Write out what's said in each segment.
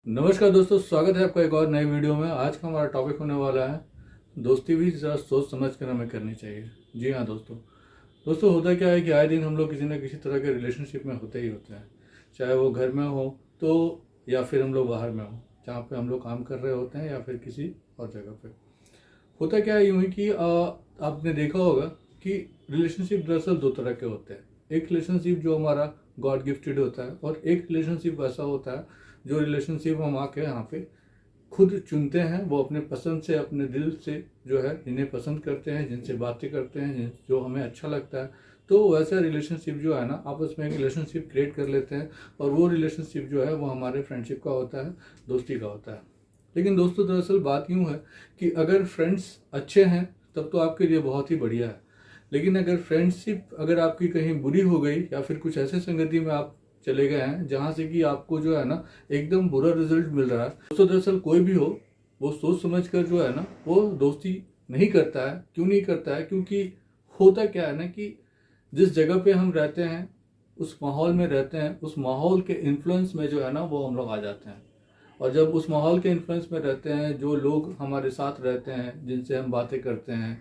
नमस्कार दोस्तों, स्वागत है आपका एक और नए वीडियो में। आज का हमारा टॉपिक होने वाला है दोस्ती भी ज़रा सोच समझ कर हमें करनी चाहिए। जी हाँ दोस्तों होता क्या है कि आए दिन हम लोग किसी न किसी तरह के रिलेशनशिप में होते ही होते हैं, चाहे वो घर में हो तो या फिर हम लोग बाहर में हो, जहाँ पे हम लोग काम कर रहे होते हैं या फिर किसी और जगह पे। होता क्या है यूँ ही कि आपने देखा होगा कि रिलेशनशिप दरअसल दो तरह के होते हैं। एक रिलेशनशिप जो हमारा गॉड गिफ्टेड होता है और एक रिलेशनशिप ऐसा होता है जो रिलेशनशिप हम आके यहाँ पे खुद चुनते हैं। वो अपने पसंद से, अपने दिल से जो है जिन्हें पसंद करते हैं, जिनसे बातें करते हैं, जो हमें अच्छा लगता है, तो वैसा रिलेशनशिप जो है ना, आपस में एक रिलेशनशिप क्रिएट कर लेते हैं। और वो रिलेशनशिप जो है वो हमारे फ्रेंडशिप का होता है, दोस्ती का होता है। लेकिन दोस्तों दरअसल बात यूँ है कि अगर फ्रेंड्स अच्छे हैं तब तो आपके लिए बहुत ही बढ़िया है, लेकिन अगर फ्रेंडशिप अगर आपकी कहीं बुरी हो गई या फिर कुछ ऐसे संगति में आप चले गए हैं जहाँ से कि आपको जो है ना एकदम बुरा रिजल्ट मिल रहा है, तो दरअसल कोई भी हो वो सोच समझ कर जो है ना वो दोस्ती नहीं करता है। क्यों नहीं करता है? क्योंकि होता क्या है ना कि जिस जगह पे हम रहते हैं, उस माहौल में रहते हैं, उस माहौल के इन्फ्लुएंस में जो है ना वो हम लोग आ जाते हैं। और जब उस माहौल के इन्फ्लुएंस में रहते हैं, जो लोग हमारे साथ रहते हैं, जिनसे हम बातें करते हैं,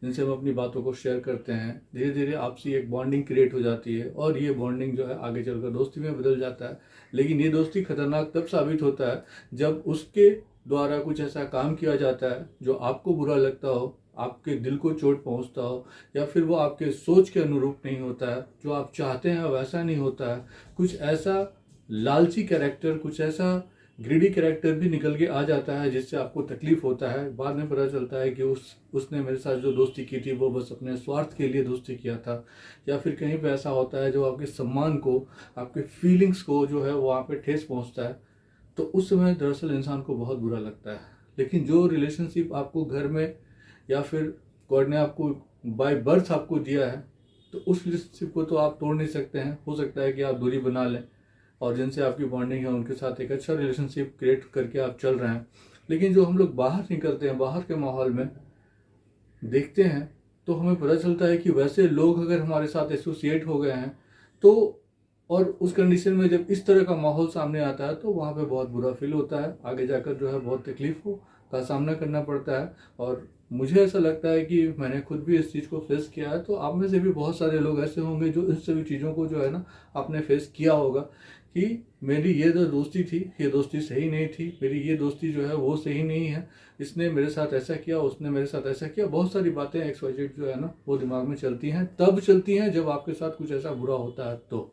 जिनसे हम अपनी बातों को शेयर करते हैं, धीरे धीरे आपसी एक बॉन्डिंग क्रिएट हो जाती है और ये बॉन्डिंग जो है आगे चलकर दोस्ती में बदल जाता है। लेकिन ये दोस्ती खतरनाक तब साबित होता है जब उसके द्वारा कुछ ऐसा काम किया जाता है जो आपको बुरा लगता हो, आपके दिल को चोट पहुंचता हो, या फिर वो आपके सोच के अनुरूप नहीं होता है, जो आप चाहते हैं वैसा नहीं होता है। कुछ ऐसा लालची कैरेक्टर, कुछ ऐसा ग्रीडी कैरेक्टर भी निकल के आ जाता है जिससे आपको तकलीफ होता है। बाद में पता चलता है कि उसने मेरे साथ जो दोस्ती की थी वो बस अपने स्वार्थ के लिए दोस्ती किया था। या फिर कहीं पे ऐसा होता है जो आपके सम्मान को, आपके फीलिंग्स को जो है वहाँ पे ठेस पहुँचता है, तो उस समय दरअसल इंसान को बहुत बुरा लगता है। लेकिन जो रिलेशनशिप आपको घर में या फिर गॉड ने आपको बाय बर्थ आपको दिया है, तो उस रिलेशनशिप को तो आप तोड़ नहीं सकते हैं। हो सकता है कि आप दूरी बना लें और जिनसे आपकी बॉन्डिंग है उनके साथ एक अच्छा रिलेशनशिप क्रिएट करके आप चल रहे हैं। लेकिन जो हम लोग बाहर निकलते हैं, बाहर के माहौल में देखते हैं, तो हमें पता चलता है कि वैसे लोग अगर हमारे साथ एसोसिएट हो गए हैं तो, और उस कंडीशन में जब इस तरह का माहौल सामने आता है तो वहाँ पे बहुत बुरा फील होता है। आगे जाकर जो है बहुत तकलीफों का सामना करना पड़ता है। और मुझे ऐसा लगता है कि मैंने खुद भी इस चीज़ को फेस किया है, तो आप में से भी बहुत सारे लोग ऐसे होंगे जो इन सभी चीज़ों को जो है ना आपने फेस किया होगा कि मेरी ये जो दोस्ती थी ये दोस्ती सही नहीं थी, मेरी ये दोस्ती जो है वो सही नहीं है, इसने मेरे साथ ऐसा किया, उसने मेरे साथ ऐसा किया। बहुत सारी बातें XYZ जो है ना वो दिमाग में चलती हैं, तब चलती हैं जब आपके साथ कुछ ऐसा बुरा होता है। तो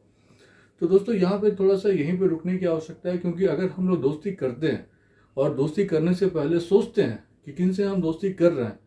दोस्तों यहाँ पे थोड़ा सा यहीं पे रुकने की आवश्यकता है, क्योंकि अगर हम लोग दोस्ती करते हैं और दोस्ती करने से पहले सोचते हैं कि किन से हम दोस्ती कर रहे हैं,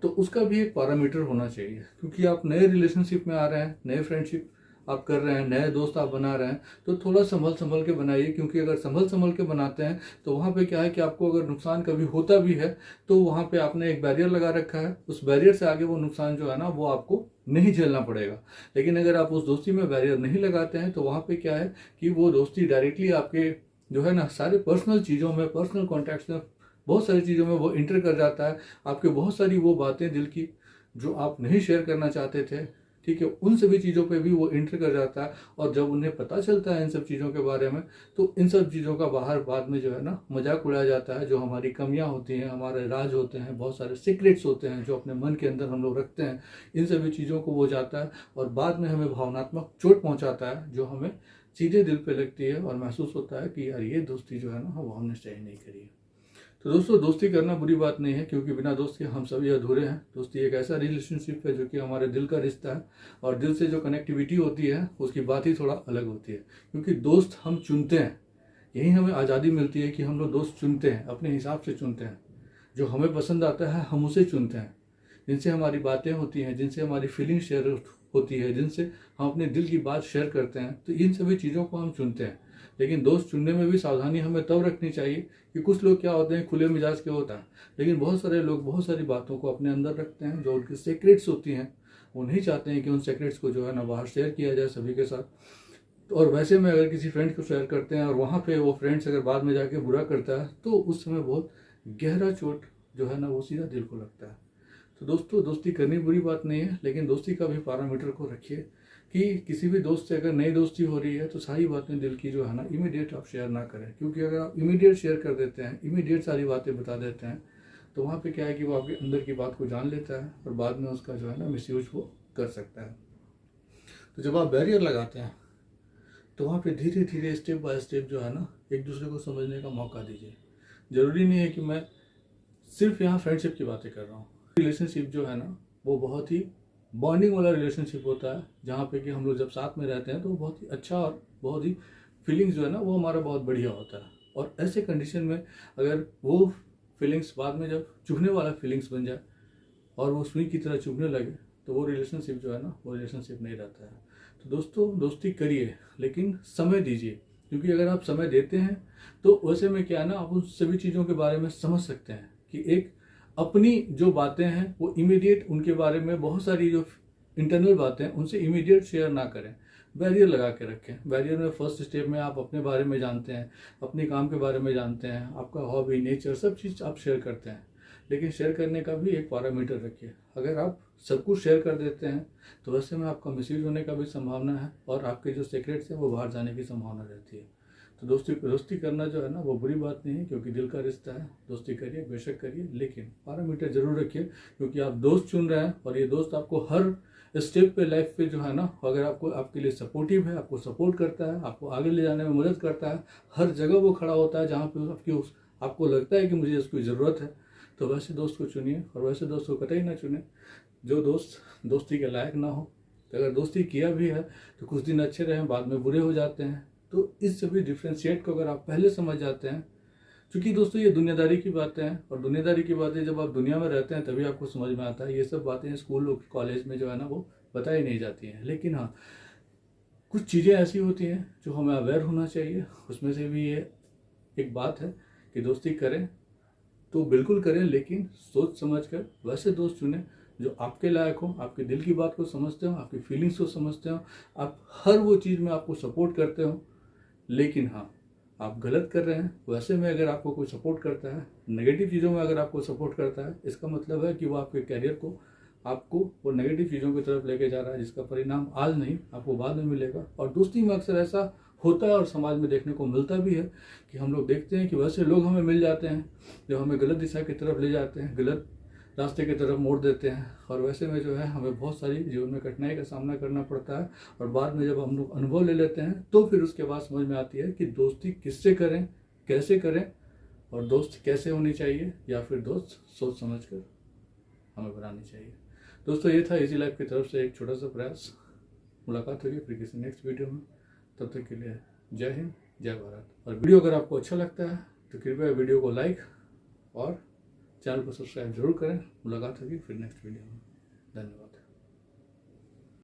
तो उसका भी एक पैरामीटर होना चाहिए। क्योंकि आप नए रिलेशनशिप में आ रहे हैं, नए फ्रेंडशिप आप कर रहे हैं, नए दोस्त आप बना रहे हैं, तो थोड़ा संभल संभल के बनाइए। क्योंकि अगर संभल संभल के बनाते हैं तो वहाँ पे क्या है कि आपको अगर नुकसान कभी होता भी है तो वहाँ पे आपने एक बैरियर लगा रखा है, उस बैरियर से आगे वो नुकसान जो है ना वो आपको नहीं झेलना पड़ेगा। लेकिन अगर आप उस दोस्ती में बैरियर नहीं लगाते हैं तो वहाँ पे क्या है कि वो दोस्ती डायरेक्टली आपके जो है ना सारे पर्सनल चीज़ों में, पर्सनल कॉन्टैक्ट्स में, बहुत सारी चीज़ों में वो इंटर कर जाता है। आपके बहुत सारी वो बातें दिल की जो आप नहीं शेयर करना चाहते थे, ठीक है, उन सभी चीज़ों पे भी वो इंटर कर जाता है। और जब उन्हें पता चलता है इन सब चीज़ों के बारे में, तो इन सब चीज़ों का बाहर बाद में जो है ना मजाक उड़ाया जाता है। जो हमारी कमियां होती हैं, हमारे राज होते हैं, बहुत सारे सीक्रेट्स होते हैं जो अपने मन के अंदर हम लोग रखते हैं, इन सभी चीज़ों को वो जाता है और बाद में हमें भावनात्मक चोट पहुँचाता है, जो हमें सीधे दिल पे लगती है और महसूस होता है कि यार ये दोस्ती जो है ना वो हमने सही नहीं करी है। तो दोस्तों दोस्ती करना बुरी बात नहीं है, क्योंकि बिना दोस्त के हम सभी अधूरे हैं। दोस्ती एक ऐसा रिलेशनशिप है जो कि हमारे दिल का रिश्ता है, और दिल से जो कनेक्टिविटी होती है उसकी बात ही थोड़ा अलग होती है। क्योंकि दोस्त हम चुनते हैं, यही हमें आज़ादी मिलती है कि हम लोग दोस्त चुनते हैं, अपने हिसाब से चुनते हैं। जो हमें पसंद आता है हम उसे चुनते हैं, जिनसे हमारी बातें होती हैं, जिनसे हमारी फीलिंग शेयर होती है, जिनसे हम अपने दिल की बात शेयर करते हैं, तो इन सभी चीज़ों को हम चुनते हैं। लेकिन दोस्त चुनने में भी सावधानी हमें तब रखनी चाहिए कि कुछ लोग क्या होते हैं खुले मिजाज के होता है, लेकिन बहुत सारे लोग बहुत सारी बातों को अपने अंदर रखते हैं जो उनकी सीक्रेट्स होती हैं। वो नहीं चाहते हैं कि उन सीक्रेट्स को जो है ना बाहर शेयर किया जाए सभी के साथ। और वैसे में अगर किसी फ्रेंड को शेयर करते हैं और वहाँ पे वो फ्रेंड्स अगर बाद में जाके बुरा करता है, तो उस समय बहुत गहरा चोट जो है ना वो सीधा दिल को लगता है। तो दोस्तों दोस्ती करनी बुरी बात नहीं है, लेकिन दोस्ती का भी पैरामीटर को रखिए कि किसी भी दोस्त से अगर नई दोस्ती हो रही है तो सारी बातें दिल की जो है ना इमीडिएट आप शेयर ना करें, क्योंकि अगर आप इमीडिएट शेयर कर देते हैं, इमीडिएट सारी बातें बता देते हैं, तो वहाँ पे क्या है कि वो आपके अंदर की बात को जान लेता है और बाद में उसका जो है ना मिसयूज वो कर सकता है। तो जब आप बैरियर लगाते हैं तो वहाँ पे धीरे धीरे स्टेप बाय स्टेप जो है ना एक दूसरे को समझने का मौका दीजिए। ज़रूरी नहीं है कि मैं सिर्फ यहाँ फ्रेंडशिप की बातें कर रहा हूँ। रिलेशनशिप जो है ना वो बहुत ही बॉन्डिंग वाला रिलेशनशिप होता है, जहाँ पे कि हम लोग जब साथ में रहते हैं तो बहुत ही अच्छा और बहुत ही फीलिंग्स जो है ना वो हमारा बहुत बढ़िया होता है। और ऐसे कंडीशन में अगर वो फीलिंग्स बाद में जब चुभने वाला फीलिंग्स बन जाए और वो सुई की तरह चुभने लगे तो वो रिलेशनशिप जो है ना वो रिलेशनशिप नहीं रहता है। तो दोस्तों दोस्ती करिए लेकिन समय दीजिए, क्योंकि अगर आप समय देते हैं तो वैसे में क्या है ना आप उन सभी चीज़ों के बारे में समझ सकते हैं कि एक अपनी जो बातें हैं वो इमीडिएट उनके बारे में बहुत सारी जो इंटरनल बातें हैं उनसे इमीडिएट शेयर ना करें, बैरियर लगा के रखें। बैरियर में फर्स्ट स्टेप में आप अपने बारे में जानते हैं, अपने काम के बारे में जानते हैं, आपका हॉबी, नेचर, सब चीज़ आप शेयर करते हैं, लेकिन शेयर करने का भी एक पैरामीटर रखिए। अगर आप सब कुछ शेयर कर देते हैं तो वैसे में आपका मिसयूज होने का भी संभावना है और आपके जो सीक्रेट्स हैं वो बाहर जाने की संभावना रहती है। तो दोस्ती करना जो है ना वो बुरी बात नहीं है, क्योंकि दिल का रिश्ता है। दोस्ती करिए, बेशक करिए, लेकिन पैरामीटर जरूर रखिए, क्योंकि आप दोस्त चुन रहे हैं और ये दोस्त आपको हर स्टेप पे लाइफ पे जो है ना अगर आपको आपके लिए सपोर्टिव है, आपको सपोर्ट करता है, आपको आगे ले जाने में मदद करता है, हर जगह वो खड़ा होता है जहाँ पे आपको लगता है कि मुझे इसकी ज़रूरत है, तो वैसे दोस्त को चुनिए। और वैसे दोस्त को कतई ना चुने जो दोस्त दोस्ती के लायक ना हो। तो अगर दोस्ती किया भी है तो कुछ दिन अच्छे रहें, बाद में बुरे हो जाते हैं। तो इस सभी डिफ्रेंशिएट को अगर आप पहले समझ जाते हैं, क्योंकि दोस्तों ये दुनियादारी की बातें हैं और दुनियादारी की बातें जब आप दुनिया में रहते हैं तभी आपको समझ में आता है। ये सब बातें स्कूल कॉलेज में जो है ना वो बताई नहीं जाती हैं। लेकिन हाँ, कुछ चीज़ें ऐसी होती हैं जो हमें अवेयर होना चाहिए। उसमें से भी ये एक बात है कि दोस्ती करें तो बिल्कुल करें, लेकिन सोच समझ कर वैसे दोस्त चुनें जो आपके लायक हो, आपके दिल की बात को समझते हो, आपकी फीलिंग्स को समझते हो, आप हर वो चीज़ में आपको सपोर्ट करते हो। लेकिन हाँ, आप गलत कर रहे हैं वैसे में अगर आपको कोई सपोर्ट करता है, नेगेटिव चीज़ों में अगर आपको सपोर्ट करता है, इसका मतलब है कि वो आपके कैरियर को आपको वो नेगेटिव चीज़ों की तरफ लेके जा रहा है, जिसका परिणाम आज नहीं आपको बाद में मिलेगा। और दोस्ती में अक्सर ऐसा होता है और समाज में देखने को मिलता भी है कि हम लोग देखते हैं कि वैसे लोग हमें मिल जाते हैं जो हमें गलत दिशा की तरफ ले जाते हैं, गलत रास्ते की तरफ मोड़ देते हैं। और वैसे में जो है हमें बहुत सारी जीवन में कठिनाई का सामना करना पड़ता है। और बाद में जब हम लोग अनुभव ले लेते हैं तो फिर उसके बाद समझ में आती है कि दोस्ती किससे करें, कैसे करें, और दोस्त कैसे होनी चाहिए, या फिर दोस्त सोच समझ कर हमें बनानी चाहिए। दोस्तों ये था इजी लाइफ की तरफ से एक छोटा सा प्रयास। मुलाकात होगी फिर किसी नेक्स्ट वीडियो में। तब तक के लिए जय हिंद, जय भारत। और वीडियो अगर आपको अच्छा लगता है तो कृपया वीडियो को लाइक और चैनल को सब्सक्राइब जरूर करें। मुलाकात होगी फिर नेक्स्ट वीडियो में। धन्यवाद।